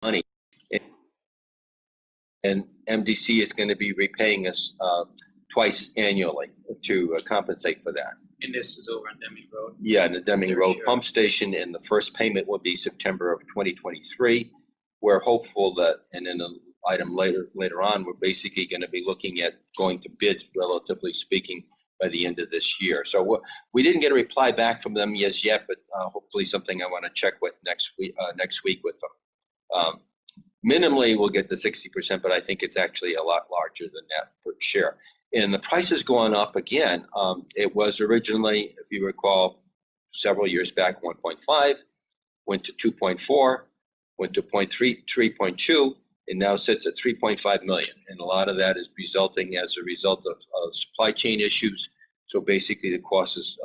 money. And MDC is going to be repaying us twice annually to compensate for that. And this is over on Deming Road? Yeah, in the Deming Road Sure. pump station, and the first payment will be September of 2023. We're hopeful that, and then an item later on, we're basically going to be looking at going to bids, relatively speaking, by the end of this year. So we didn't get a reply back from them yet, but hopefully something I want to check with next week with them. Minimally, we'll get the 60%, but I think it's actually a lot larger than that per share. And the price has gone up again. It was originally, if you recall, several years back, 1.5, went to 2.4, went to 0.3, 3.2, and now sits at 3.5 million. And a lot of that is resulting as a result of supply chain issues. So basically, the cost has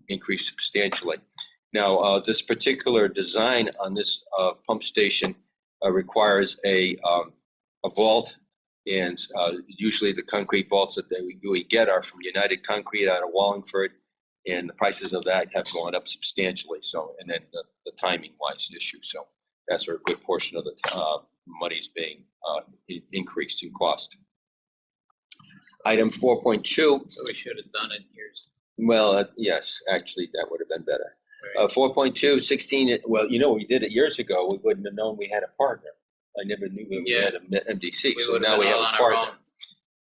increased substantially. Now, this particular design on this pump station requires a vault, and usually the concrete vaults that we get are from United Concrete out of Wallingford, and the prices of that have gone up substantially. So, and then the timing-wise issue. So that's where a good portion of the money is being increased in cost. Item 4.2. So we should have done it years. Well, yes, actually, that would have been better. Right. 4.2, 16, well, we did it years ago. We wouldn't have known we had a partner. I never knew we had an MDC, so now we have a partner.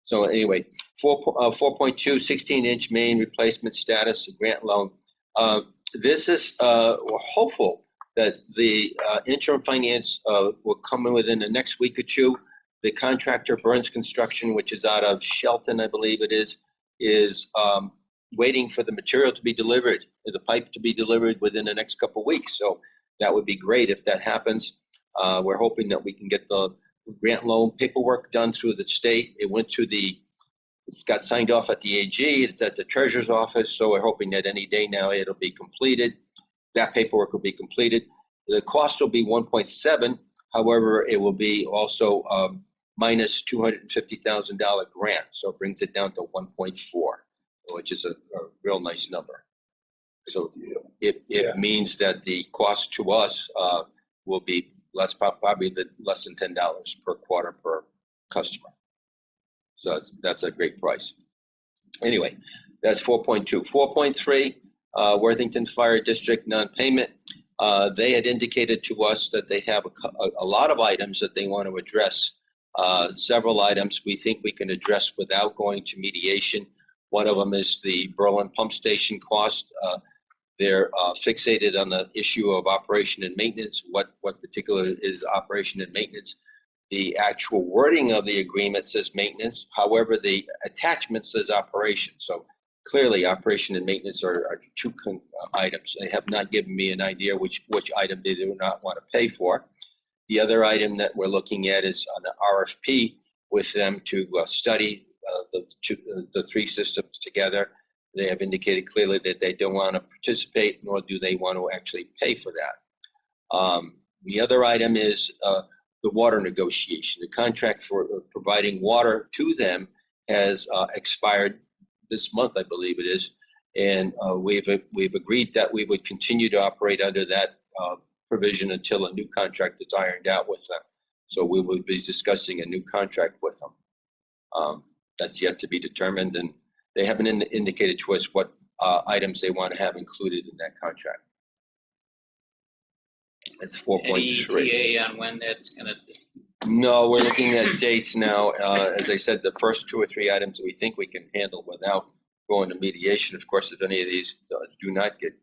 So anyway, 4.2, 16-inch main replacement status, grant loan. This is, we're hopeful that the interim finance will come in within the next week or two. The contractor, Burns Construction, which is out of Shelton, I believe it is waiting for the material to be delivered, the pipe to be delivered within the next couple of weeks. So that would be great if that happens. We're hoping that we can get the grant loan paperwork done through the state. It's got signed off at the AG, it's at the treasurer's office, so we're hoping that any day now it'll be completed. That paperwork will be completed. The cost will be 1.7, however, it will be also minus $250,000 grant, so it brings it down to 1.4. Which is a real nice number. So it means that the cost to us will be probably less than $10 per quarter per customer. So that's a great price. Anyway, that's 4.2. 4.3, Worthington Fire District non-payment. They had indicated to us that they have a lot of items that they want to address. Several items we think we can address without going to mediation. One of them is the Berlin pump station cost. They're fixated on the issue of operation and maintenance. What particular is operation and maintenance? The actual wording of the agreement says maintenance. However, the attachment says operation. So clearly, operation and maintenance are two items. They have not given me an idea which item they do not want to pay for. The other item that we're looking at is on the RFP with them to study the three systems together. They have indicated clearly that they don't want to participate, nor do they want to actually pay for that. The other item is the water negotiation. The contract for providing water to them has expired this month, I believe it is, and we've agreed that we would continue to operate under that provision until a new contract is ironed out with them. So we will be discussing a new contract with them. That's yet to be determined, and they haven't indicated to us what items they want to have included in that contract. That's 4.3. Any ETA on when that's going to? No, we're looking at dates now. As I said, the first 2 or 3 items we think we can handle without going to mediation. Of course, if any of these do not get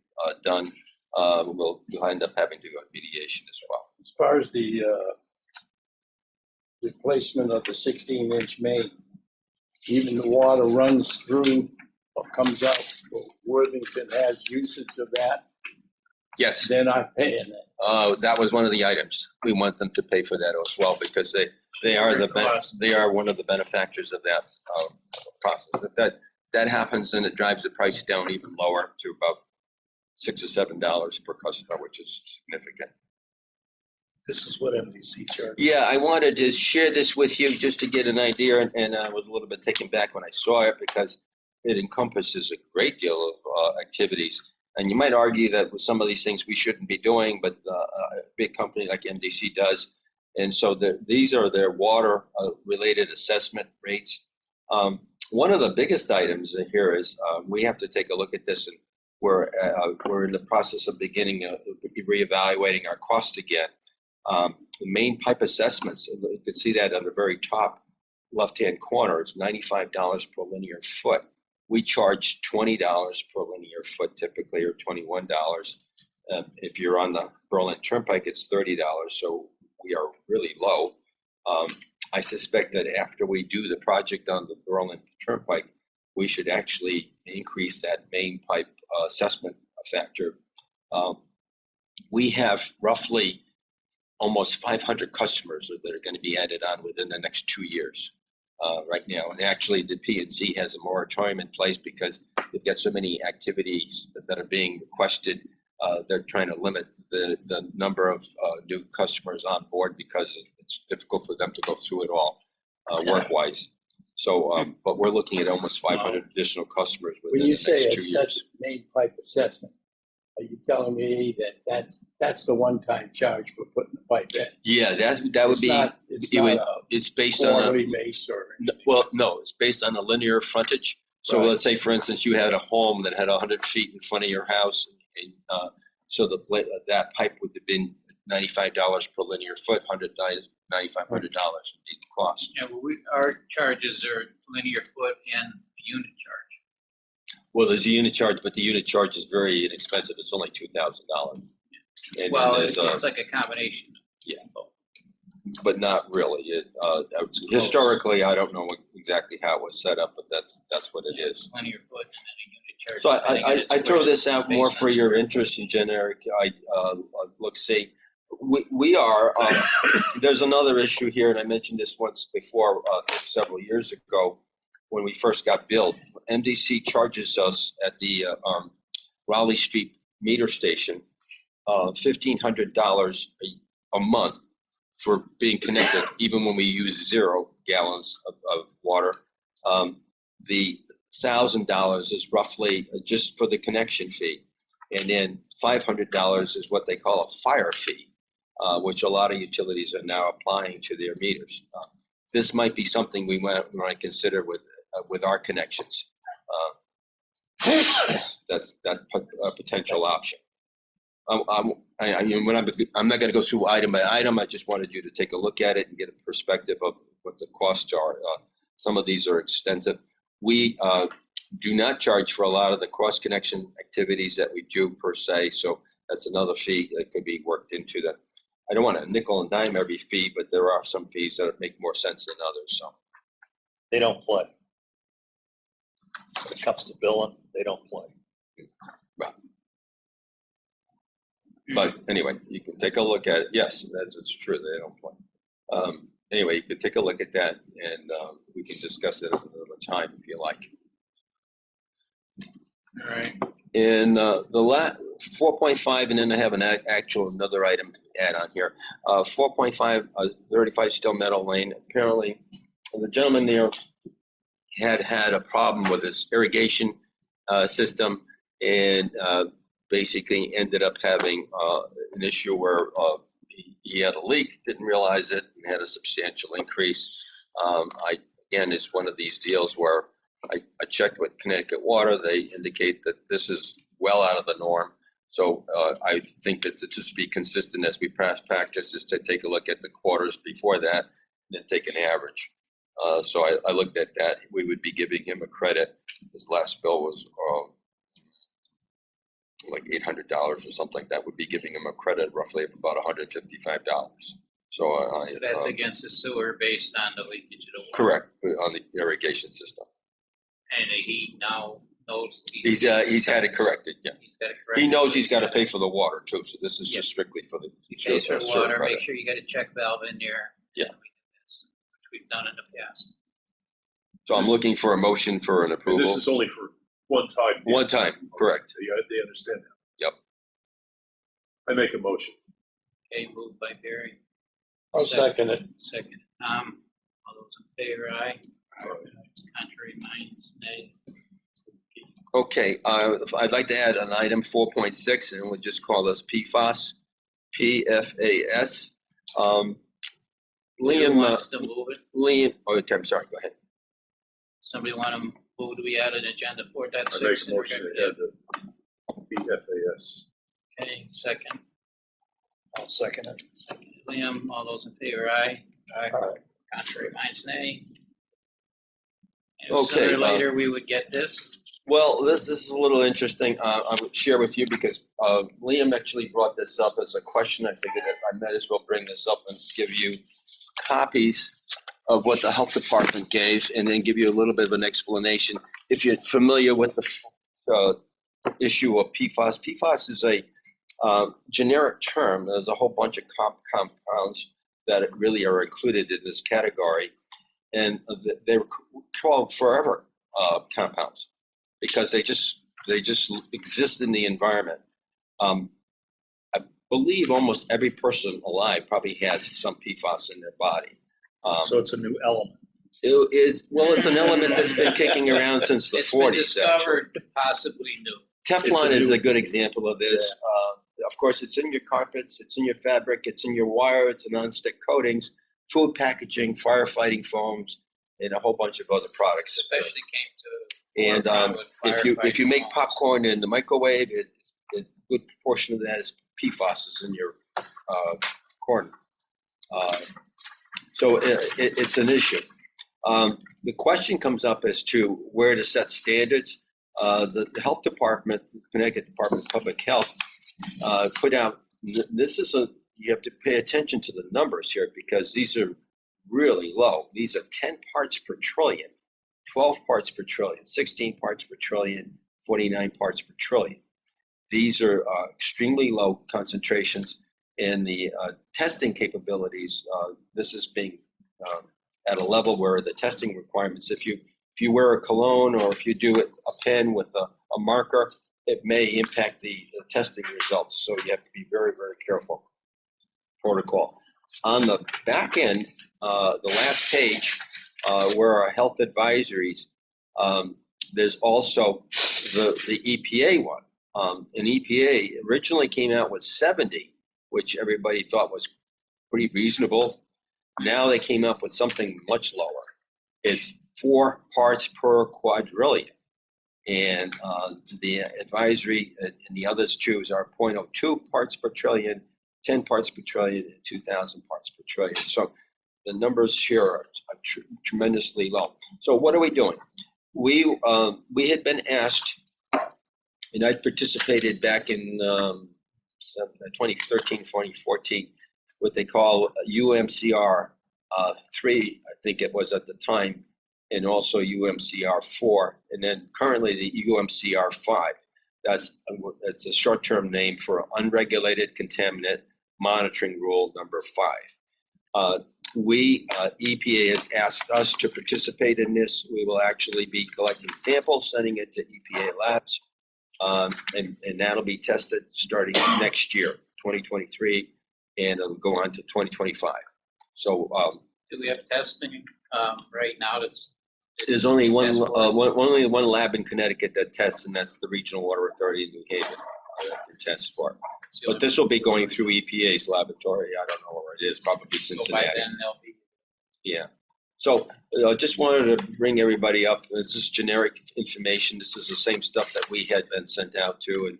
done, we'll end up having to go to mediation as well. As far as the replacement of the 16-inch main, even the water runs through or comes out. Worthington has usage of that. Yes. They're not paying it. That was one of the items. We want them to pay for that as well because they are one of the benefactors of that process. If that happens, then it drives the price down even lower to about $6 or $7 per customer, which is significant. This is what MDC charges. Yeah, I wanted to share this with you just to get an idea, and I was a little bit taken back when I saw it because it encompasses a great deal of activities. And you might argue that with some of these things we shouldn't be doing, but a big company like MDC does. And so these are their water related assessment rates. One of the biggest items here is we have to take a look at this, and we're in the process of beginning reevaluating our costs again. The main pipe assessments, you can see that at the very top left-hand corner, it's $95 per linear foot. We charge $20 per linear foot typically, or $21. If you're on the Berlin Turnpike, it's $30, so we are really low. I suspect that after we do the project on the Berlin Turnpike, we should actually increase that main pipe assessment factor. We have roughly almost 500 customers that are going to be added on within the next 2 years right now. And actually the P&Z has a moratorium in place because they've got so many activities that are being requested. They're trying to limit the number of new customers on board because it's difficult for them to go through it all work-wise. So, but we're looking at almost 500 additional customers within the next 2 years. Main pipe assessment, are you telling me that's the one-time charge for putting the pipe in? Yeah, that would be. It's based on quarterly base or anything. Well, no, it's based on a linear frontage. So let's say, for instance, you had a home that had 100 feet in front of your house, and so that pipe would have been $95 per linear foot, $9,500 would be the cost. Yeah, well, our charges are linear foot and unit charge. Well, there's a unit charge, but the unit charge is very inexpensive. It's only $2,000. Well, it's like a combination. Yeah, but not really. Historically, I don't know exactly how it was set up, but that's what it is. Linear foot and then a unit charge. So I throw this out more for your interest in generic. Look, see, we are. There's another issue here, and I mentioned this once before, several years ago, when we first got billed. MDC charges us at the Raleigh Street meter station $1,500 a month for being connected, even when we use 0 gallons of water. The $1,000 is roughly just for the connection fee, and then $500 is what they call a fire fee, which a lot of utilities are now applying to their meters. This might be something we might consider with our connections. That's a potential option. I'm not going to go through item by item. I just wanted you to take a look at it and get a perspective of what the costs are. Some of these are extensive. We do not charge for a lot of the cross connection activities that we do per se. So that's another fee that could be worked into that. I don't want to nickel and dime every fee, but there are some fees that make more sense than others. So they don't play. When it comes to billing, they don't play. Right. But anyway, you can take a look at it. Yes, that's true. They don't play. Anyway, you can take a look at that, and we can discuss it another time if you like. All right. In the 4.5, and then I have another item to add on here. 4.5, 35 Still Meadow Lane. Apparently, the gentleman there had a problem with his irrigation system, and basically ended up having an issue where he had a leak, didn't realize it, and had a substantial increase. Again, it's one of these deals where I checked with Connecticut Water. They indicate that this is well out of the norm. So I think that to just be consistent as we practice is to take a look at the quarters before that and then take an average. So I looked at that. We would be giving him a credit. His last bill was like $800 or something. That would be giving him a credit roughly of about $155. So that's against the sewer based on the leakage of the water. Correct, on the irrigation system. And he now knows he's had it corrected. Yeah, he's got it corrected. He knows he's got to pay for the water too. So this is just strictly for the pays for water. Make sure you got a check valve in there. Yeah, which we've done in the past. So I'm looking for a motion for an approval. And this is only for one time. One time, correct. They understand that. Yep. I make a motion. Okay, moved by Barry. I'll second it. Second. All those in favor, aye. Contrary minds, nay. Okay, I'd like to add an item 4.6, and we'll just call this PFAS. Liam, wants to move it? Liam, oh, I'm sorry, go ahead. Somebody want to move, do we add an agenda 4.6? I make a motion to add the PFAS. Okay, second. I'll second it. Second, Liam, all those in favor, aye. Aye. Contrary minds, nay. And Okay, sooner or later, we would get this. Well, this is a little interesting. I would share with you because Liam actually brought this up as a question. I figured that I might as well bring this up and give you copies of what the health department gave, and then give you a little bit of an explanation. If you're familiar with the issue of PFAS, PFAS is a generic term. There's a whole bunch of compounds that really are included in this category, and they're called forever compounds because they just exist in the environment. I believe almost every person alive probably has some PFAS in their body. So it's a new element. It's an element that's been kicking around since the It's been 40s. discovered, possibly new. Teflon It's is a a new- good example of this. Of course, it's in your carpets, it's in your fabric, it's in your wire, it's in nonstick coatings, food packaging, firefighting foams, and a whole bunch of other products. Especially came to. And if you make popcorn in the microwave, a good portion of that is PFAS is in your corn. So it's an issue. The question comes up as to where to set standards. The health department, Connecticut Department of Public Health, put out, you have to pay attention to the numbers here because these are really low. These are 10 parts per trillion, 12 parts per trillion, 16 parts per trillion, 49 parts per trillion. These are extremely low concentrations, and the testing capabilities, this is being at a level where the testing requirements, if you wear a cologne or if you do a pen with a marker, it may impact the testing results. So you have to be very, very careful. Protocol. On the back end, the last page, where our health advisories, there's also the EPA one. An EPA originally came out with 70, which everybody thought was pretty reasonable. Now they came up with something much lower. It's 4 parts per quadrillion. And the advisory and the others choose are 0.02 parts per trillion, 10 parts per trillion, and 2,000 parts per trillion. So the numbers here are tremendously low. So what are we doing? We had been asked, and I participated back in 2013, 2014, what they call UMCR 3, I think it was at the time, and also UMCR 4, and then currently the UMCR 5. That's a short-term name for Unregulated Contaminant Monitoring Rule number 5. EPA has asked us to participate in this. We will actually be collecting samples, sending it to EPA labs, and that'll be tested starting next year, 2023, and it'll go on to 2025. So Do we have testing right now that's? there's only one lab in Connecticut that tests, and that's the Regional Water Authority in New Haven that can test for it. But this will be going through EPA's laboratory. I don't know where it is, probably So by Cincinnati. then they'll be. Yeah. So I just wanted to bring everybody up. This is generic information. This is the same stuff that we had been sent out to, and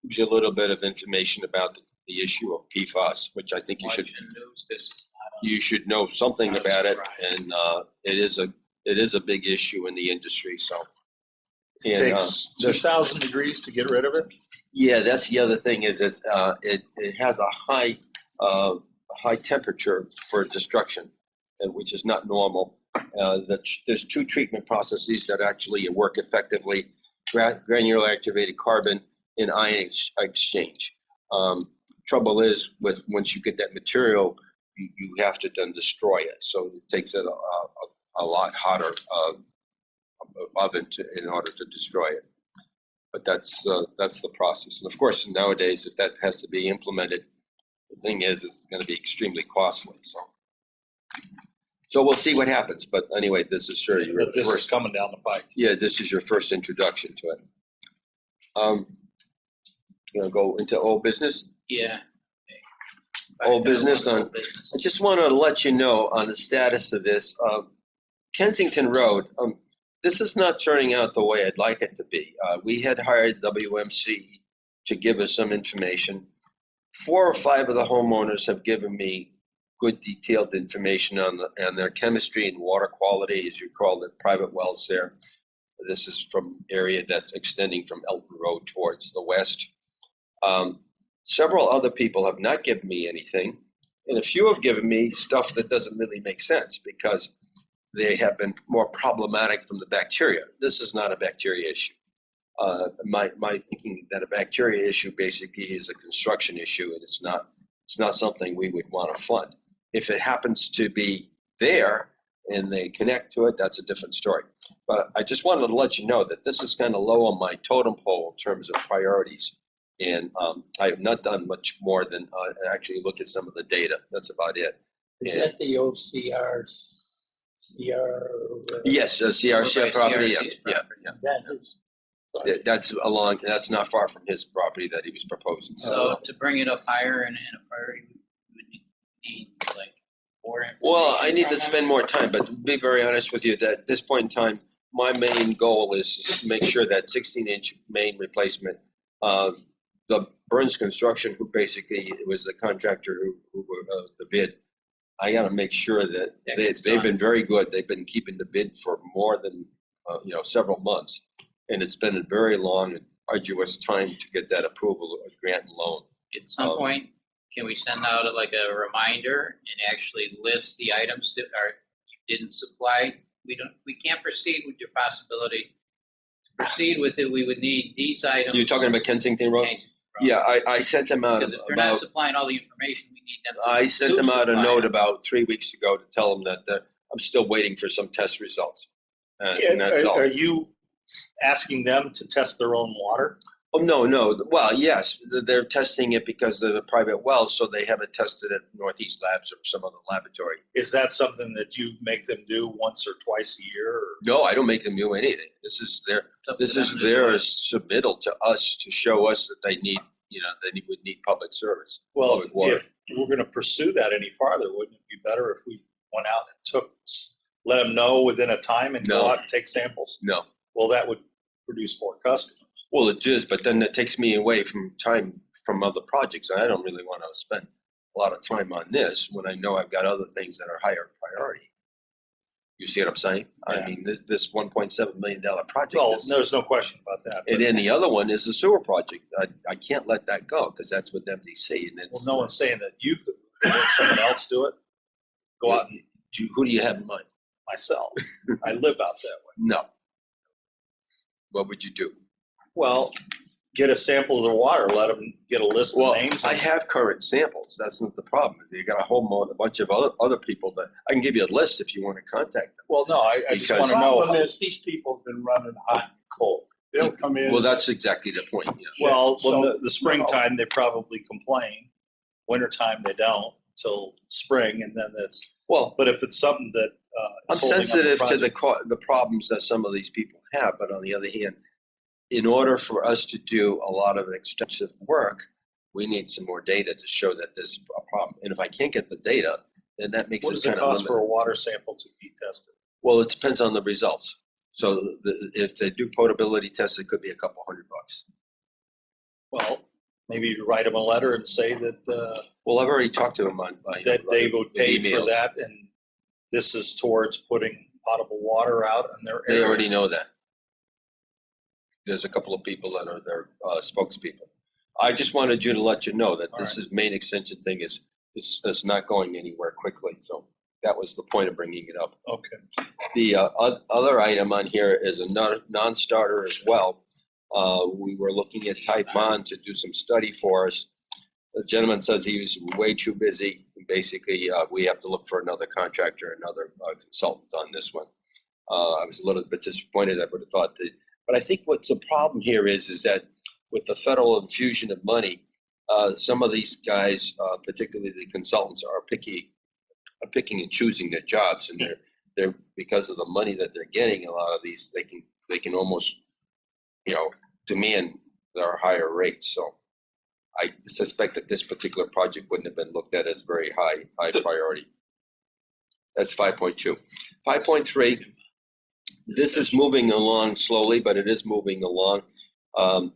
gives you a little bit of information about the issue of PFAS, which I think Watching news, this is you should know something Not a about it, surprise. and it is a big issue in the industry. So It and, takes 2,000 degrees to get rid of it. yeah, that's the other thing is it has a high temperature for destruction, which is not normal. There's 2 treatment processes that actually work effectively: granular activated carbon and ion exchange. Trouble is, once you get that material, you have to then destroy it. So it takes it a lot hotter oven in order to destroy it. But that's the process. And of course, nowadays, if that has to be implemented, the thing is, it's going to be extremely costly. So we'll see what happens. But anyway, this is sure your But this is first. coming down the pike. Yeah, this is your first introduction to it. Going to go into old business. yeah. Old business Old on, business. I just want to let you know on the status of this. Kensington Road, this is not turning out the way I'd like it to be. We had hired WMC to give us some information. 4 or 5 of the homeowners have given me good detailed information on their chemistry and water quality, as you call it, private wells there. This is from area that's extending from Elton Road towards the west. Several other people have not given me anything, and a few have given me stuff that doesn't really make sense because they have been more problematic from the bacteria. This is not a bacteria issue. My thinking that a bacteria issue basically is a construction issue, and it's not something we would want to fund. If it happens to be there and they connect to it, that's a different story. But I just wanted to let you know that this is kind of low on my totem pole in terms of priorities. And I have not done much more than actually look at some of the data. That's about it. Is And- that the OCRs? Yes, CRC Over by property, CRC's yeah. property. That is. That's not far from his property that he was proposing. So to bring it up higher in a priority, we would need like more information. Well, I need to from them. spend more time, but to be very honest with you, that at this point in time, my main goal is to make sure that 16-inch main replacement, the Burns Construction, who basically was the contractor who the bid, I got to make sure that they've been very good. They've been keeping the bid for more than several months, and it's been a very long and arduous time to get that approval of grant and loan. At some point, can we send out like a reminder and actually list the items that you didn't supply? We can't proceed with your possibility. To proceed with it, we would need these items. You're talking about Kensington Road? Yeah, I sent them out Because if they're not about. supplying all the information, we need them to. I sent them out a supply note it. about 3 weeks ago to tell them that I'm still waiting for some test results. And Yeah, that's all. Are you asking them to test their own water? Oh, no. Well, yes, they're testing it because they're the private wells, so they have it tested at Northeast Labs or some other laboratory. Is that something that you make them do once or twice a year? Or? No, I don't make them do anything. This is It's up to this them is to do their it. submittal to us to show us that they need, they would need public service. Well, public water. if we're going to pursue that any farther, wouldn't it be better if we went out and let them know within a time and No. go out and take samples? No. Well, that would produce more customers. Well, it is, but then it takes me away from time from other projects, and I don't really want to spend a lot of time on this when I know I've got other things that are higher priority. You see what I'm saying? Yeah. I mean, this $1.7 million project Well, is, there's no question about that. and But, then the other one is the sewer project. I can't let that go because that's with MDC, and well, it's. no one's saying that you could let someone else do it. Go out and Who do you have in mind? myself. I live out that way. No. What would you do? Well, get a sample of the water, let them get a list Well, of names. I have current samples. That's not the problem. You got a bunch of other people that I can give you a list if you want to contact them. Well, no, I just Because- want The to know. problem is, these people have been running hot and cold. They'll come in. Well, that's exactly the point. Yeah. Well, So- when the springtime, they probably complain. Wintertime, they don't till spring, and then that's, Well, but if it's something that I'm is holding up sensitive to project- the problems that some of these people have, but on the other hand, in order for us to do a lot of extensive work, we need some more data to show that there's a problem. And if I can't get the data, then that makes What it does it kind of cost for limited. a water sample to be tested? Well, it depends on the results. So if they do potability tests, it could be a couple $100. Well, maybe you write them a letter and say that, Well, I've already talked to them on. that they would pay for emails. that, and this is towards putting potable water out in their They area. already know that. There's a couple of people that are their spokespeople. I just wanted you to let you know that All this is main extension thing is not going anywhere quickly. So that was the point of bringing it up. Okay. The other item on here is a non-starter as well. We were looking at Type Bond to do some study for us. The gentleman says he was way too busy. Basically, we have to look for another contractor, another consultant on this one. I was a little bit disappointed. I would have thought that, but I think what's the problem here is that with the federal infusion of money, some of these guys, particularly the consultants, are picking and choosing their jobs, and they're because of the money that they're getting. A lot of these they can almost demand their higher rates. So I suspect that this particular project wouldn't have been looked at as very high priority. That's 5.2. 5.3, this is moving along slowly, but it is moving along. I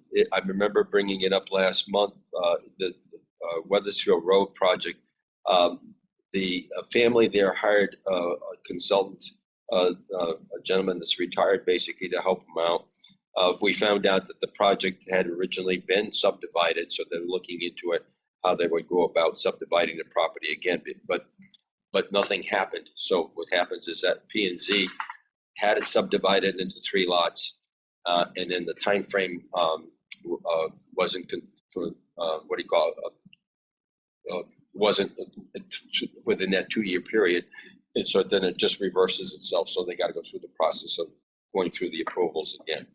remember bringing it up last month, the Wethersfield Road project. The family there hired a consultant, a gentleman that's retired basically to help them out. We found out that the project had originally been subdivided, so they're looking into it, how they would go about subdividing the property again, but nothing happened. So what happens is that P&Z had it subdivided into 3 lots, and then the time frame wasn't wasn't within that 2-year period, and so then it just reverses itself. So they got to go through the process of going through the approvals again.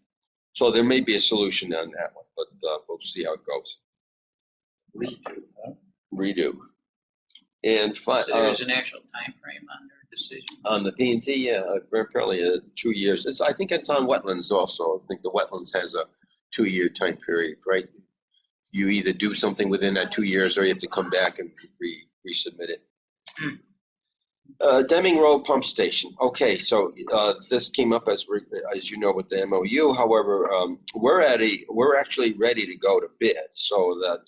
So there may be a solution on that one, but we'll see how it goes. Redo, huh? Redo. And So there's an actual time frame on their decision. on the P&Z, yeah, apparently 2 years. I think it's on wetlands also. I think the wetlands has a 2-year time period, right? You either do something within that 2 years, or you have to come back and resubmit it. Deming Road Pump Station. Okay, so this came up as you know with the MOU. However, we're actually ready to go to bid, so that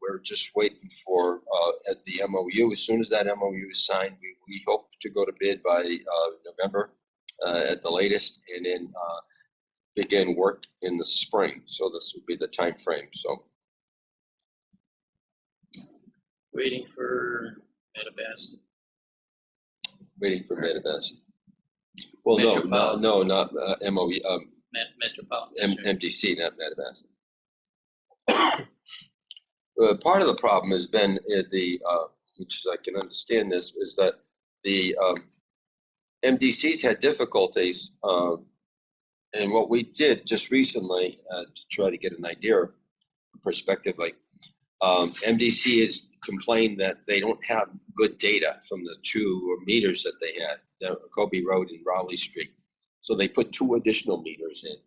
we're just waiting for at the MOU. As soon as that MOU is signed, we hope to go to bid by November at the latest, and then begin work in the spring. So this would be the time frame. So Waiting for Metabast. waiting for Metabest. Well, Metropolitan. no, not MOE, Metropolitan. MDC, not Metabest. Part of the problem has been which is I can understand this, is that the MDCs had difficulties, and what we did just recently to try to get an idea, perspective, like MDC has complained that they don't have good data from the 2 meters that they had, Kobe Road and Raleigh Street. So they put 2 additional meters in.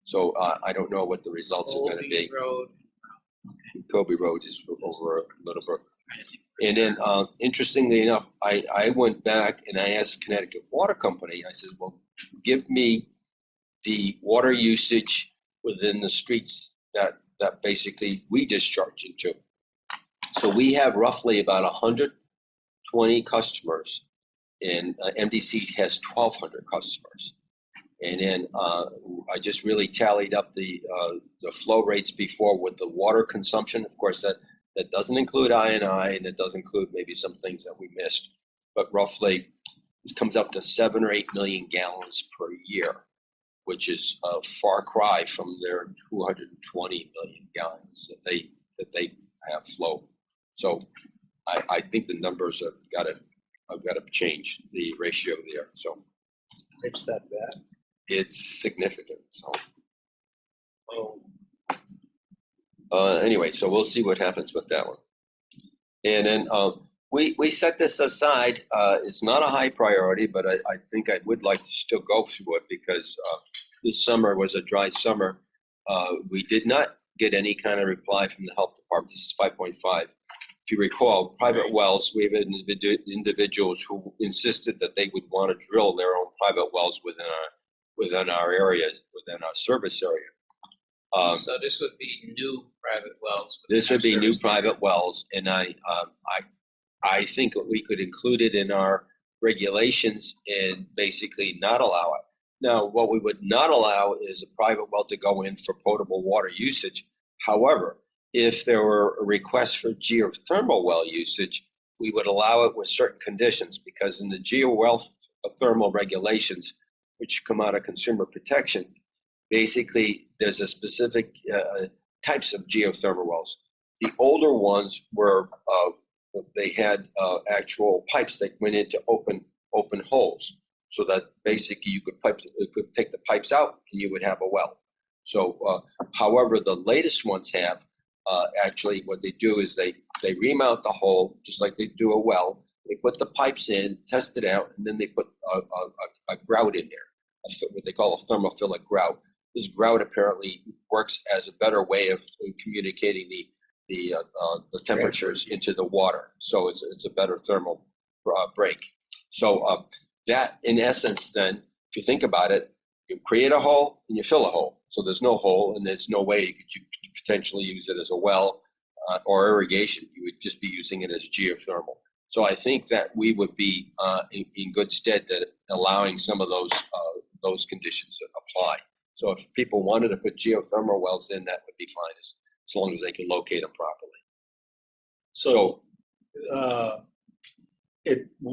So I don't know what the results are going to be. Road. Kobe Road is over Littlebrook. And then, interestingly enough, I went back and I asked Connecticut Water Company, I said, well, give me the water usage within the streets that basically we discharge into. So we have roughly about 120 customers, and MDC has 1,200 customers. And then I just really tallied up the flow rates before with the water consumption. Of course, that doesn't include I&I, and it does include maybe some things that we missed. But roughly, it comes up to 7 or 8 million gallons per year, which is a far cry from their 220 million gallons that they have flow. So I think the numbers have got to change the ratio there. So It's that bad. it's significant. So Oh, anyway, so we'll see what happens with that one. And then we set this aside. It's not a high priority, but I think I would like to still go through it because this summer was a dry summer. We did not get any kind of reply from the health department. This is 5.5. If you recall, private wells, we have individuals who insisted that they would want to drill their own private wells within our area, within our service area. So this would be new private wells. This would be new private wells, and I think that we could include it in our regulations and basically not allow it. Now, what we would not allow is a private well to go in for potable water usage. However, if there were a request for geothermal well usage, we would allow it with certain conditions, because in the geothermal regulations, which come out of consumer protection, basically there's a specific types of geothermal wells. The older ones were, they had actual pipes that went into open holes, so that basically you could take the pipes out and you would have a well. So, however, the latest ones have, actually what they do is they remount the hole just like they do a well. They put the pipes in, test it out, and then they put a grout in there, what they call a thermophilic grout. This grout apparently works as a better way of communicating the temperatures into the water. So it's a better thermal break. So that, in essence, then, if you think about it, you create a hole and you fill a hole. So there's no hole, and there's no way you could potentially use it as a well or irrigation. You would just be using it as geothermal. So I think that we would be in good stead that allowing some of those conditions to apply. So if people wanted to put geothermal wells in, that would be fine, as long as they can locate them properly. So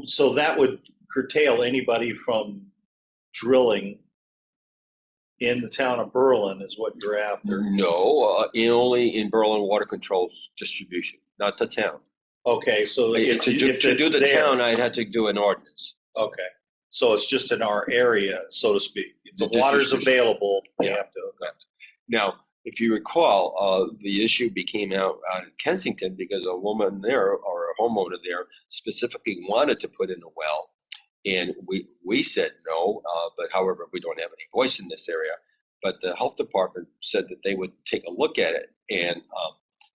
so that would curtail anybody from drilling in the town of Berlin, is what you're after. No, only in Berlin Water Control's distribution, not the town. Okay, so To do the there, town, I'd have to do an ordinance. okay, so it's just in our area, so to speak. If the The water's distribution. available, they Yeah. have to. Now, if you recall, the issue became out in Kensington because a woman there, or a homeowner there, specifically wanted to put in a well. And we said no, but however, we don't have any voice in this area. But the health department said that they would take a look at it. And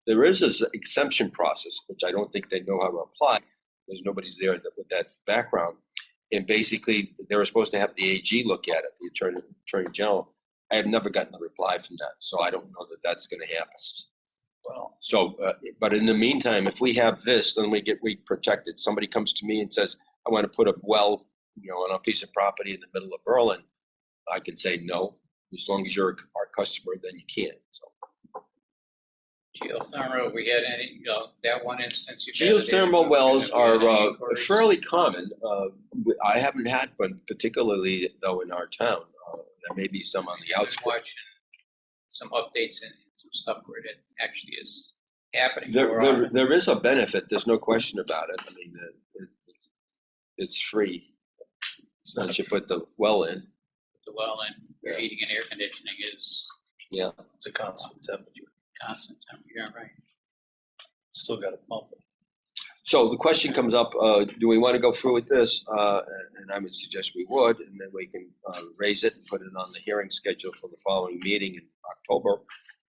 there is this exemption process, which I don't think they know how to apply, because nobody's there with that background. And basically, they were supposed to have the AG look at it, the Attorney General. I have never gotten a reply from that, so I don't know that that's going to happen. Well, So, but in the meantime, if we have this, then we protected. Somebody comes to me and says, I want to put a well, on a piece of property in the middle of Berlin. I can say no. As long as you're our customer, then you can't. So. Geothermal, we had any, that one instance you. Geothermal wells are fairly common. I haven't had one particularly, though, in our town. There may be some on the outskirts. Watching some updates and some stuff where it actually is happening. There is a benefit. There's no question about it. I mean, it's free. Once you put the well in. The well and your heating and air conditioning is. Yeah. it's a constant temperature. Constant temperature, yeah, right. Still got to pump it. So the question comes up, do we want to go through with this? And I would suggest we would, and then we can raise it and put it on the hearing schedule for the following meeting in October.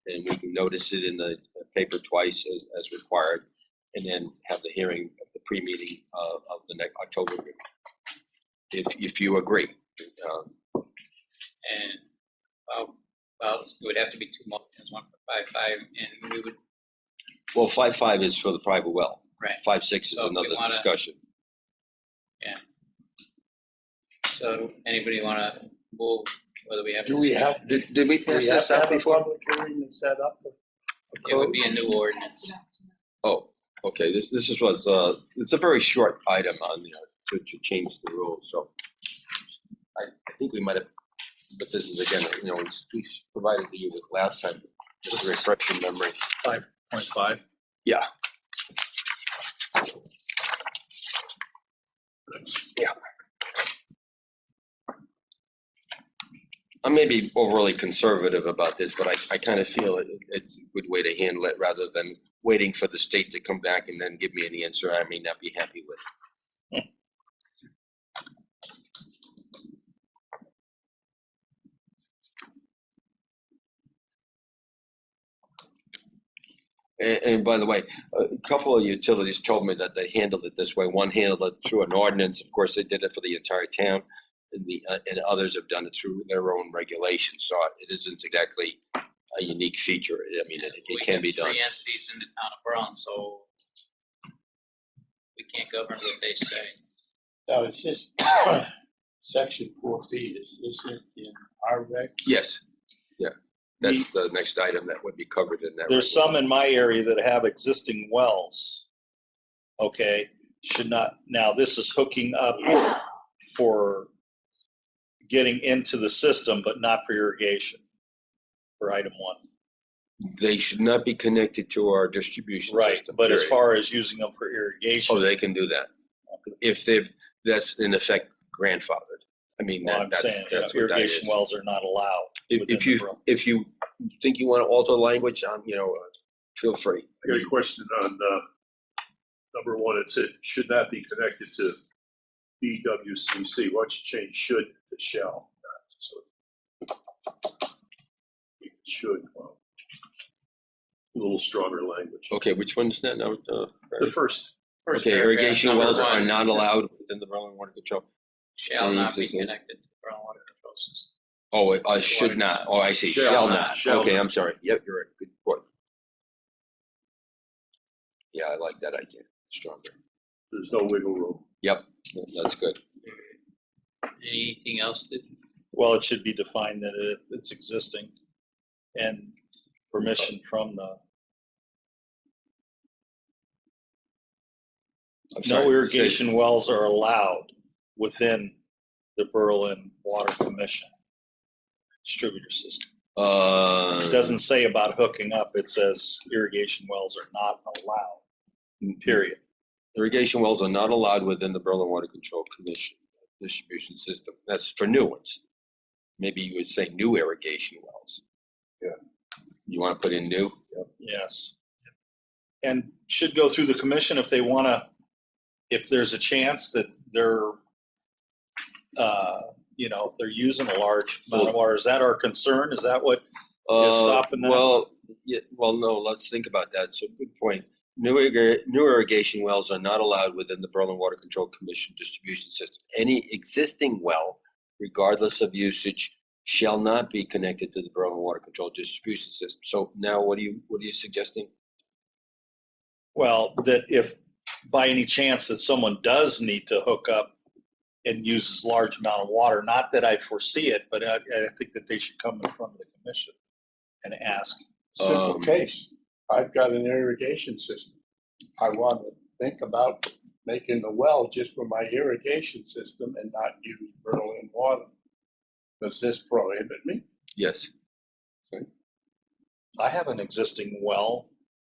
And we can notice it in the paper twice as required, and then have the hearing at the pre-meeting of the next October meeting, if you agree. And well, it would have to be 2 motions, one for 5.5, and we would. Well, 5.5 is for the private well. Right. 5.6 is So if we another wanna- discussion. Yeah. So anybody want to move whether we have? Do we have, Did we do pass we have this to out have a before? public hearing and set up a It would code? be a new ordinance. Oh, okay. This was it's a very short item on to change the rules. So I think we might have, but this is again, we provided to you with last time, just to refresh your memory. 5.5. Yeah. Yeah. I may be overly conservative about this, but I kind of feel it's a good way to handle it rather than waiting for the state to come back and then give me an answer I may not be happy with. And by the way, a couple of utilities told me that they handled it this way. One handled it through an ordinance. Of course, they did it for the entire town, and others have done it through their own regulations. So it isn't exactly a unique feature. I mean, it can be done. We have 3 entities in the town of Berlin, so we can't govern what they say. No, it's just section 4B, is it in our reg? Yes. Yeah. That's the next item that would be covered in that. There's some in my area that have existing wells. Okay, should not, now this is hooking up for getting into the system, but not for irrigation, for item 1. They should not be connected to our distribution Right, system. but as period. far as using them for irrigation. Oh, they can do that. If that's in effect grandfathered. I mean, Well, I'm that's saying, what that irrigation is. wells are not allowed. within If the you borough. if you think you want to alter language on, feel free. I got a question on number 1. It said should not be connected to BWCC. Why don't you change should to shall? So should. Well, a little stronger language. Okay, which one is that now? The first, First Okay, paragraph, irrigation number wells are one, not allowed within the Berlin Water Control. Shall any not be existing- connected to the groundwater control system. Oh, I should not. Oh, I see. Shall Shall not, not. shall Okay, not. I'm sorry. Yep, you're right. Good point. Yeah, I like that idea. Stronger. there's no wiggle room. Yep, that's good. Anything else that, Well, it should be defined that it's existing and permission from the, I'm sorry. no irrigation wells are allowed within the Berlin Water Commission distributor system. It doesn't say about hooking up, it says irrigation wells are not allowed, period. Irrigation wells are not allowed within the Berlin Water Control Commission distribution system. That's for new ones. Maybe you would say new irrigation wells. Yeah. You want to put in new? Yes. And should go through the commission if they want to, if there's a chance that they're, if they're using a large amount of water. Is that our concern? Is that what is stopping that? Well, no, let's think about that. So good point. New irrigation wells are not allowed within the Berlin Water Control Commission distribution system. Any existing well, regardless of usage, shall not be connected to the Berlin Water Control distribution system. So now what are you suggesting? Well, that if by any chance that someone does need to hook up and uses large amount of water, not that I foresee it, but I think that they should come in front of the commission and ask. Simple case. I've got an irrigation system. I want to think about making a well just for my irrigation system and not use Berlin water. Does this prohibit me? Yes. I have an existing well,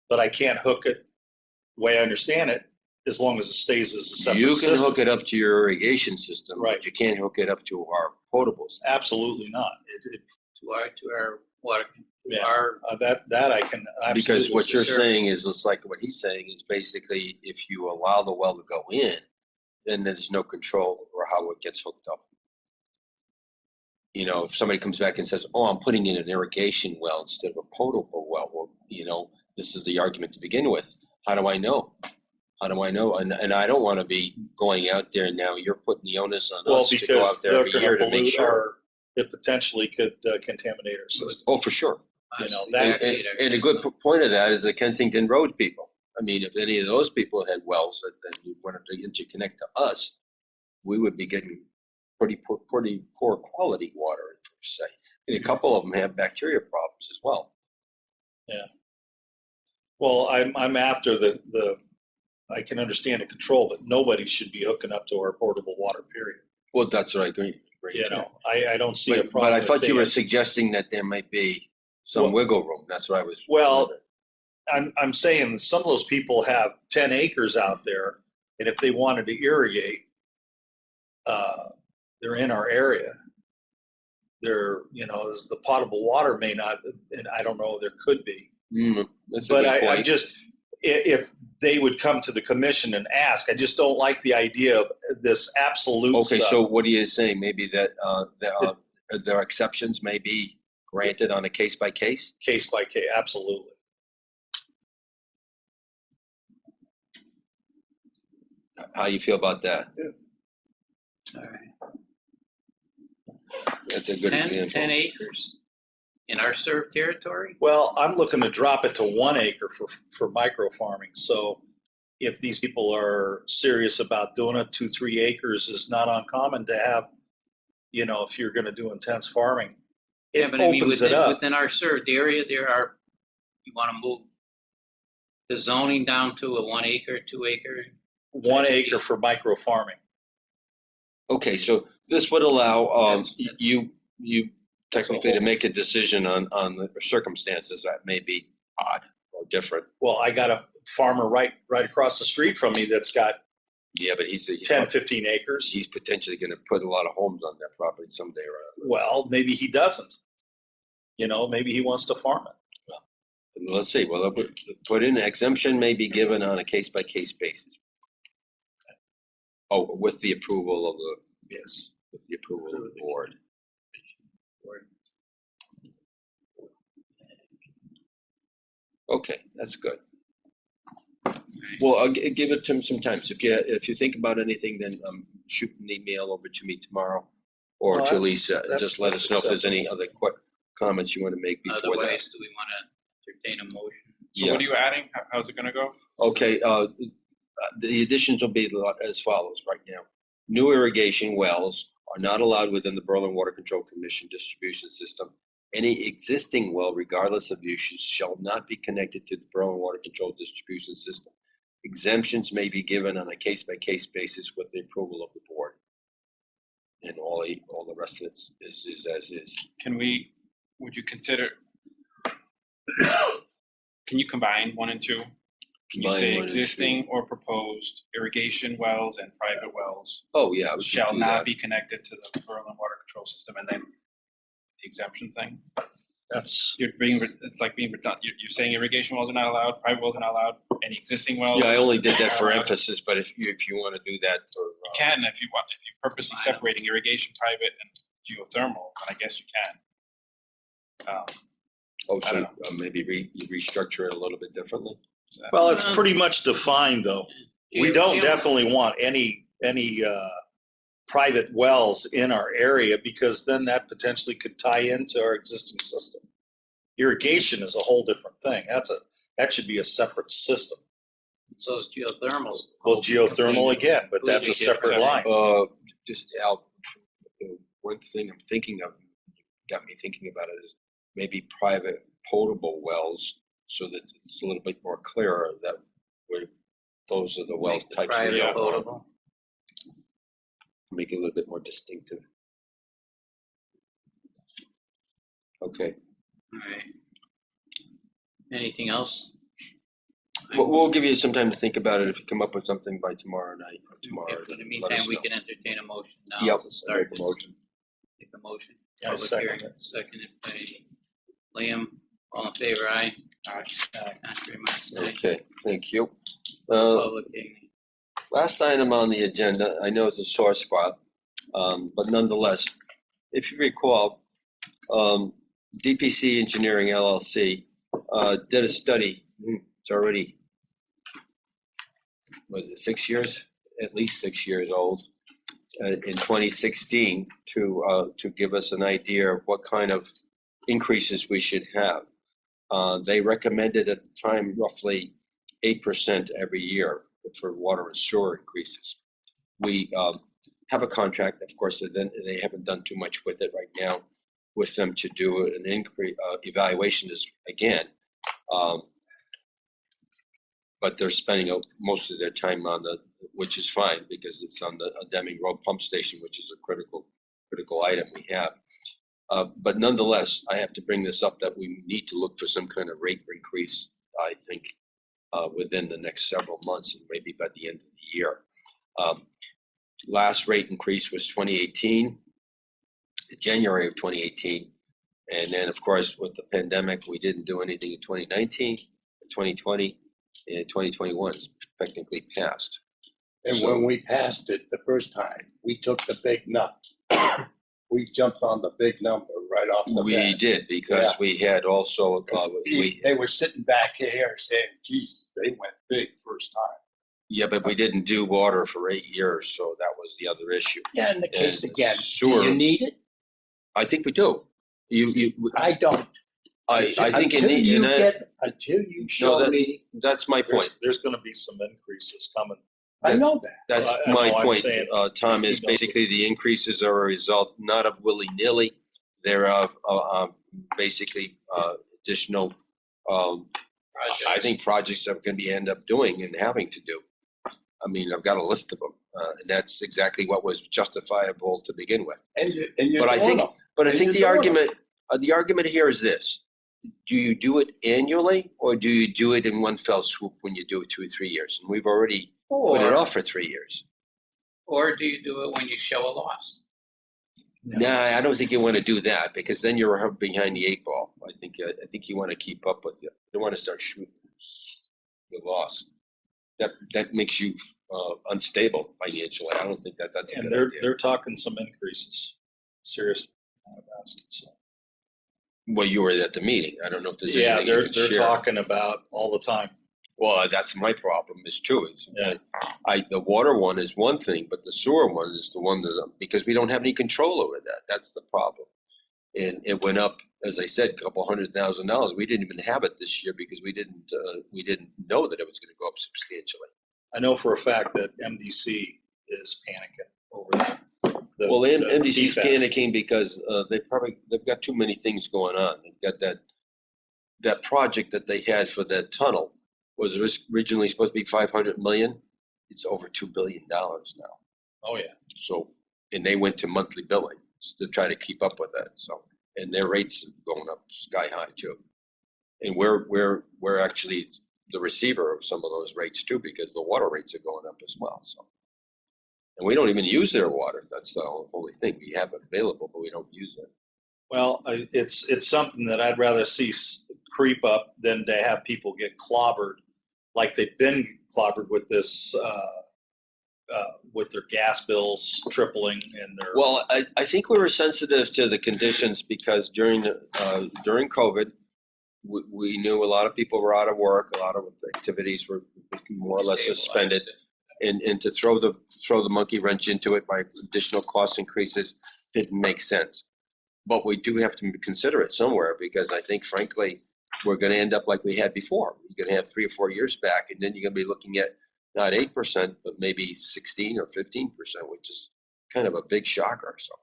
but I can't hook it, the way I understand it, as long as it stays as a separate You can system. hook it up to your irrigation system, Right. but you can't hook it up to our potable system. Absolutely not. to our water, Yeah. our, That I can absolutely. Because what you're Sure. saying is, it's like what he's saying is basically if you allow the well to go in, then there's no control over how it gets hooked up. If somebody comes back and says, oh, I'm putting in an irrigation well instead of a potable well, this is the argument to begin with. How do I know? How do I know? And I don't want to be going out there now. You're putting the onus on Well, us to go out because there they're every going year to to make pollute sure. it potentially could contaminate our system. Oh, for sure. that- And a good point of that is the Kensington Road people. I mean, if any of those people had wells that wanted to interconnect to us, we would be getting pretty poor quality water, per se. And a couple of them have bacteria problems as well. Well, I'm after the I can understand the control, but nobody should be hooking up to our portable water, period. Well, that's what I agree. I don't see a But problem. I if thought they you were have- suggesting that there might be some wiggle room. That's what I was. Well, I'm saying some of those people have 10 acres out there, and if they wanted to irrigate, they're in our area. They're, as the potable water may not, and I don't know, there could be. That's a But good I point. just, if they would come to the commission and ask, I just don't like the idea of this absolute Okay, stuff. so what are you saying? Maybe that there are exceptions may be granted on a case by case? Case by case, absolutely. How do you feel about that? all right. That's a good 10 example. acres in our served territory? Well, I'm looking to drop it to 1 acre for micro farming. So if these people are serious about doing it, 2-3 acres is not uncommon to have, if you're going to do intense farming. Yeah, It but I mean, opens it up. within our served area, you want to move the zoning down to a 1 acre, 2 acre? 1 acre for micro farming. Okay, so this would allow That's- you technically to make a decision on the circumstances that may be odd or different. Well, I got a farmer right across the street from me that's got Yeah, but he's 10, 15 acres. he's potentially going to put a lot of homes on that property someday or other. Well, maybe he doesn't. Maybe he wants to farm it. Let's see. Well, put in exemption may be given on a case by case basis. Oh, with the approval of the Yes. with the approval of the board. Okay, that's good. Well, I'll give it to him sometimes. If you think about anything, then shoot an email over to me tomorrow or Well, to that's- Lisa. that's- Just let that's us know if there's any acceptable. other comments you want to make before that. Otherwise, do we want to entertain a motion? So what are you adding? How's it gonna go? Okay, the additions will be as follows right now. New irrigation wells are not allowed within the Berlin Water Control Commission distribution system. Any existing well, regardless of usage, shall not be connected to the Berlin Water Control distribution system. Exemptions may be given on a case-by-case basis with the approval of the board. And all the rest of it is as is. Would you consider, can you combine 1 and 2? Can you Combine say 1 and 2. existing or proposed irrigation wells and private wells Oh, yeah. we could shall do not that. be connected to the Berlin Water Control System, and then the exemption thing? That's, It's like being redundant. You're saying irrigation wells are not allowed, private wells are not allowed, any existing wells? Yeah, I only did that for are allowed. emphasis, but if you want to do that for. You can if you want, if you're purposely separating irrigation, private, and geothermal, then I guess you can. Oh, I so don't maybe you restructure it a little bit differently? well, it's pretty much defined though. We don't definitely want any private wells in our area because then that potentially could tie into our existing system. Irrigation is a whole different thing. That should be a separate system. So is geothermal. Well, geothermal again, but that's a completely separate different. line. Just Al, one thing I'm thinking of, got me thinking about it, is maybe private potable wells so that it's a little bit more clearer that those are the well Make the types. private we don't want. potable. Make it a little bit more distinctive. Okay. All right. Anything else? We'll give you some time to think about it. If you come up with something by tomorrow night or tomorrow. Okay, in the let meantime, us we know. can entertain a motion now Yep, to start make a this. motion. Make a motion. Yeah, I Public second hearing, it. seconded by Liam. All in favor, aye. Aye. Contrary remarks, aye. Okay, thank you. Uh, Public hearing. Last item on the agenda, I know it's a sore spot, but nonetheless, if you recall, DPC Engineering LLC did a study. It's already, was it 6 years? At least 6 years old. In 2016 to give us an idea of what kind of increases we should have. They recommended at the time roughly 8% every year for water and sewer increases. We have a contract, of course, they haven't done too much with it right now, with them to do an increase evaluation again. But they're spending most of their time on which is fine because it's on the Deming Road pump station, which is a critical item we have. But nonetheless, I have to bring this up that we need to look for some kind of rate increase, I think, within the next several months and maybe by the end of the year. Last rate increase was 2018, January of 2018. And then, of course, with the pandemic, we didn't do anything in 2019, 2020, and 2021 is technically passed. And So- when we passed it the first time, we took the big nut. We jumped on the big number right off the We bat. did because Yeah. we had also, 'Cause they were sitting back here saying, Jesus, they went big first time. yeah, but we didn't do water for 8 years, so that was the other issue. Yeah, in the case And again, do sewer- you need it? I think we do. I don't. I think you Until need, you and until you show that- me, that's my point. There's going to be some increases coming. I know that. That's I my know, I'm point, saying Tom, is he knows basically this. the increases are a result not of willy-nilly. They're of basically additional, I think projects that we're going to end up doing and having to do. I mean, I've got a list of them, and that's exactly what was justifiable to begin with. And you're But I doing think, them. but I And think you're doing the argument here is this: do you do it annually, or do you do it in one fell swoop when you do it 2 or 3 years? And we've already put it off for 3 years. Or do you do it when you show a loss? Nah, I don't think you want to do that because then you're behind the 8 ball. I think you want to keep up with it. You don't want to start shooting your loss. That makes you unstable financially. I don't think that's a And good idea. they're talking some increases, seriously. So Well, you were at the meeting. I don't know if there's Yeah, anything you they're can they're share. talking about all the time. Well, that's my problem is too. Yeah. The water one is one thing, but the sewer one is the one that, because we don't have any control over that. That's the problem. And it went up, as I said, a couple $100,000. We didn't even have it this year because we didn't know that it was going to go up substantially. I know for a fact that MDC is panicking over that. Well, MDC's PFAS. panicking because they've got too many things going on. They've got that project that they had for that tunnel was originally supposed to be 500 million. It's over $2 billion now. Oh, yeah. So, and they went to monthly billing to try to keep up with that. So, and their rates are going up sky high too. And we're actually the receiver of some of those rates too, because the water rates are going up as well. So, and we don't even use their water. That's the only thing. We have it available, but we don't use it. Well, it's something that I'd rather see creep up than to have people get clobbered like they've been clobbered with this, with their gas bills tripling and their. Well, I think we were sensitive to the conditions because during COVID, we knew a lot of people were out of work. A lot of activities were more or less suspended. And to throw the monkey wrench into it by additional cost increases didn't make sense. But we do have to consider it somewhere because I think, frankly, we're going to end up like we had before. You're going to have 3 or 4 years back, and then you're going to be looking at not 8%, but maybe 16 or 15%, which is kind of a big shocker. So,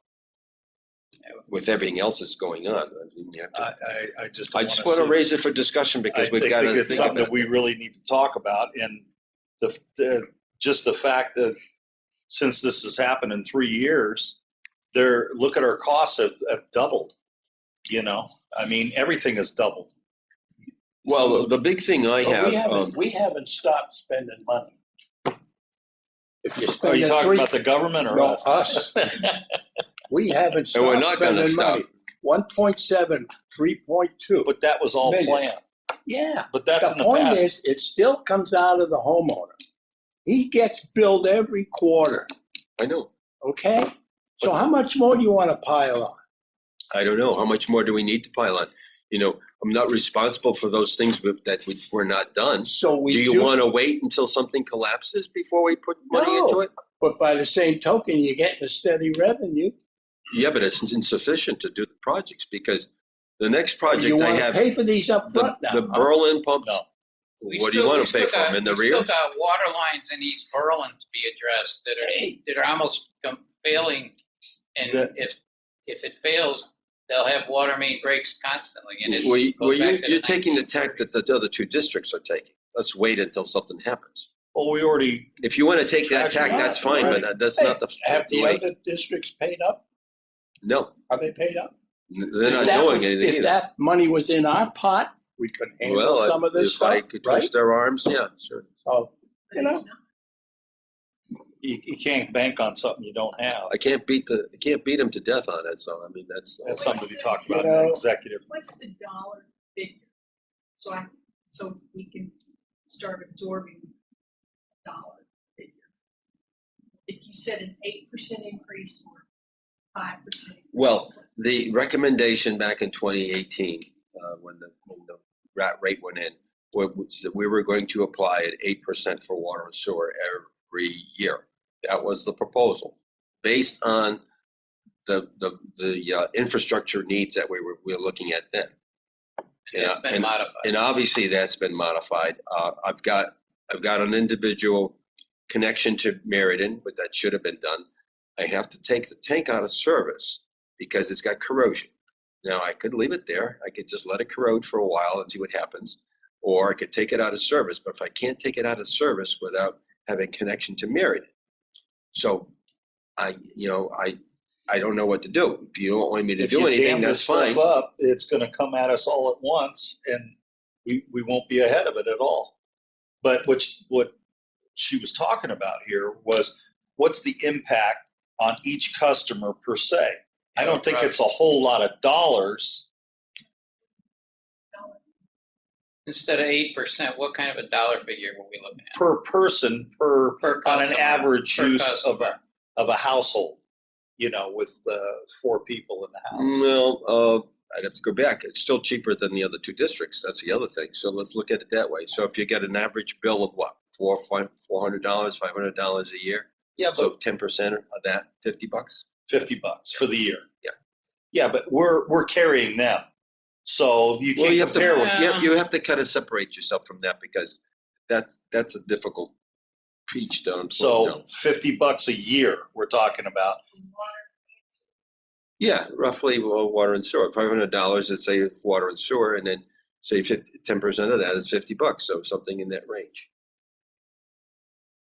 with everything else that's going on, I mean, I just want to raise it for discussion because we've got to think it's something that we really need to talk about, and just the fact that since this has happened in 3 years, look at our costs have doubled. You know, I mean, everything has doubled. Well, the big thing I have, we haven't stopped spending money. If you Are spend you talking about the government or no, us? us. We haven't and stopped we're not going to spending money. stop. 1.7, 3.2. But that was all Millions. planned. Yeah. But that's in The the point past. is, it still comes out of the homeowner. He gets billed every quarter, I know. okay? So how much more do you want to pile on? I don't know. How much more do we need to pile on? You know, I'm not responsible for those things that were not done. So we Do you want to wait until something collapses before we put money No. into it? But by the same token, you're getting a steady revenue. Yeah, but it's insufficient to do the projects because the next project You I want to have, pay for these up front now. the Berlin pumps. No. What do you want to pay for them in the We rears? still got water lines in East Berlin to be addressed that are almost failing. And if it fails, they'll have water main breaks constantly. And it goes back to You're the taking the tack that the other 2 districts are taking. Let's wait until something happens. Well, we already. If you want to take that tack, that's fine, but that's not the Have the way. other districts paid up? No, Are they paid up? they're not If that doing was- anything If either. that money was in our pot, we could handle Well, some of this if I stuff, could right? twist their arms, yeah, sure. So, you know, You can't bank on something you don't have. I can't beat them to death on it. So I mean, that's Something to talk You about in know, an executive. What's the dollar figure? So we can start absorbing dollar figure. If you said an 8% increase or 5%. well. The recommendation back in 2018, when the rat rate went in, was that we were going to apply at 8% for water and sewer every year. That was the proposal, based on the infrastructure needs that we were looking at then. It's been modified. And obviously that's been modified. I've got an individual connection to Meriden, but that should have been done. I have to take the tank out of service because it's got corrosion. Now I could leave it there. I could just let it corrode for a while and see what happens, or I could take it out of service. But if I can't take it out of service without having connection to Meriden, so I don't know what to do. If you don't want me to do anything, that's fine. Up, it's going to come at us all at once, and we won't be ahead of it at all. But what she was talking about here was what's the impact on each customer per se. I don't think it's a whole lot of dollars. Instead of 8%, what kind of a dollar figure were we looking at? Per person, on an customer, average per use customer. of a household, with 4 people in the house. Well, I'd have to go back. It's still cheaper than the other two districts. That's the other thing. So let's look at it that way. So if you get an average bill of what, $400, $500 a year? Yeah, So but 10% of that, $50. $50 for the year. Yeah. Yeah, but we're carrying them. So you Well, can't you have compare with, to, you have to kind of separate yourself from that because that's a difficult peach to so $50 a year we're talking about. Yeah, roughly water and sewer. $500, let's say water and sewer, and then say 10% of that is $50. So something in that range.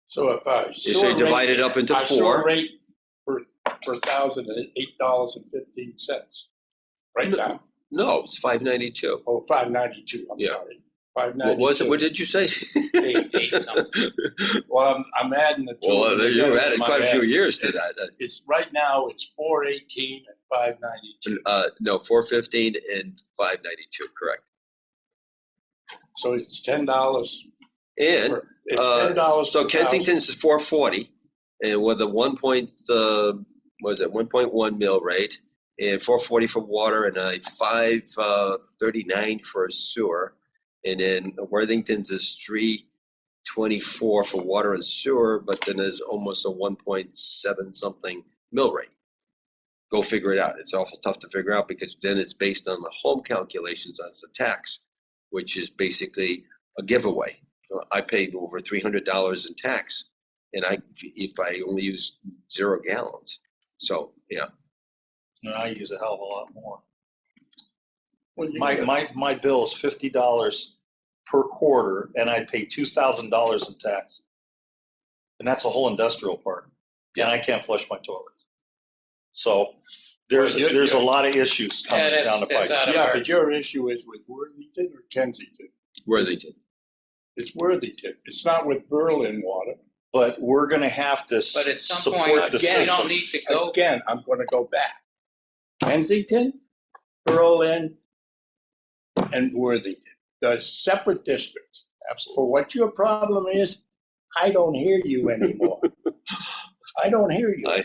So if I. So you divide it up into my sewer four. rate per thousand is $8.15, right now. No, it's $5.92. Oh, $5.92, I'm Yeah. sorry. $5.92. What was it? What did you say? Eight something. Well, I'm adding the two. Well, you together added in my quite a few head. years to that. It's, right now, it's $4.18 and $5.92. No, $4.15 and $5.92, correct. So it's $10. And It's $10. so per Kensington's is $4.40, and with a 1.1 mil rate, and $4.40 for water, and a $5.39 for sewer, and then Worthington's is $3.24 for water and sewer, but then there's almost a 1.7 something mil rate. Go figure it out. It's awful tough to figure out because then it's based on the home calculations as a tax, which is basically a giveaway. I paid over $300 in tax, and if I only use 0 gallons. So yeah. And I use a hell of a lot more. Well, you My bill is $50 per quarter, and I pay $2,000 in tax. And that's a whole industrial park. And I can't flush my toilets. So there's a lot of issues coming down the pipe. Yeah, but your issue is with Worthington or Kensington? Worthington. It's Worthington. It's not with Berlin Water. But we're going to have to But at some support point, the you system. don't need to go. Again, I'm going to go back. Kensington, Berlin, and Worthington. They're separate districts. For what your problem is, I don't hear you anymore. I don't hear you.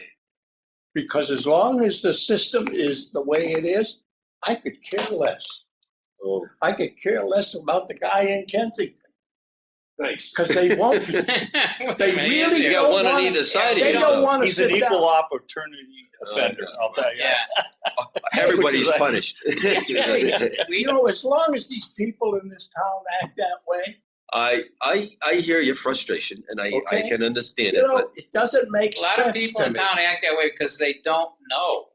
Because as long as the system is the way it is, I could care less. Oh. I could care less about the guy in Kensington. Thanks. Because they won't. They really You got one on either side of They you. don't though. want to He's an sit equal down. opportunity offender, I'll tell you. Yeah, Everybody's Which is- punished. You know, as long as these people in this town act that way, I hear your frustration, and I Okay. can understand you it, know, but it doesn't make a lot sense of people to in me. town act that way because they don't know.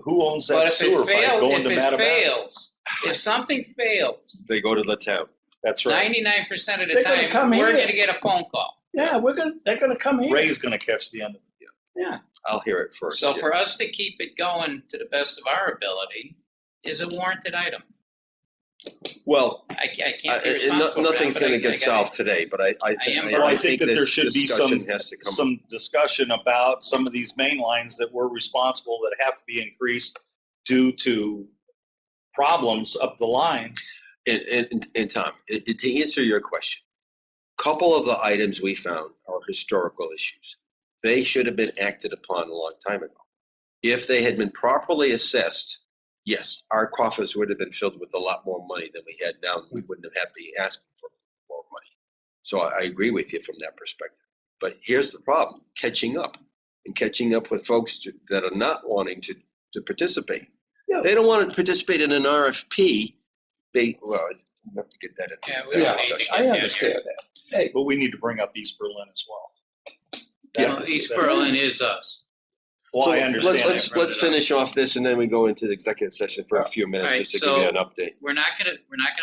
Who owns But that if sewer it pipe fails, going if to it Madagascar? fails, if something fails, they go to the town. That's right. 99% of the They're gonna time, come we're here. going to get a phone call. Yeah, they're gonna come here. Ray's going to catch the end of it. Yeah. I'll hear it first. So yeah. for us to keep it going to the best of our ability is a warranted item. Well, I can't be responsible for that, nothing's but going to I get gotta- solved today, but I am Well, I think think that there this should be discussion has to come up. some discussion about some of these main lines that we're responsible that have to be increased due to problems up the line. And Tom, to answer your question, couple of the items we found are historical issues. They should have been acted upon a long time ago. If they had been properly assessed, yes, our coffers would have been filled with a lot more money than we had now. We wouldn't have had to be asking for more money. So I agree with you from that perspective. But here's the problem, catching up with folks that are not wanting to participate. Yeah. They don't want to participate in an RFP. Well, we have to get that into Yeah, we executive don't need to session. I Yeah, understand that. Hey, But we need to bring up East Berlin as well. Yeah. East Berlin is us. Well, So I understand that. let's finish off this and then we go into the executive session for a few minutes Alright, just to give you so- an update. We're not gonna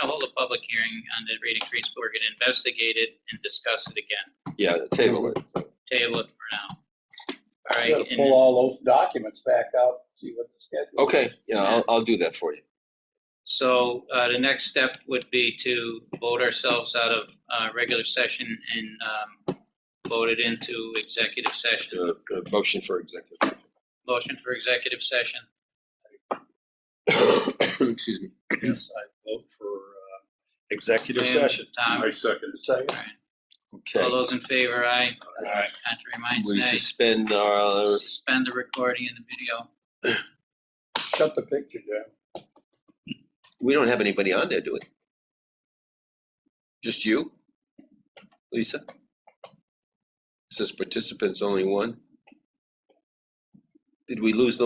hold a public hearing on the rate increase, but we're gonna investigate it and discuss it again. Yeah, table it. Table it for now. All I right, gotta and pull all those documents back out, see what the schedule is. Okay, yeah, I'll do that for you. so the next step would be to vote ourselves out of regular session and vote it into executive session. Motion for executive. Motion for executive session. Excuse me. Yes, I vote for executive Lynn, session. Tom, I second it. Second. all Okay. those in favor, aye. All right. Contrary minds, We nay. suspend our, Suspend the recording and the video. Shut the picture down. We don't have anybody on there, do we? Just you? Lisa? It says participants only one. Did we lose the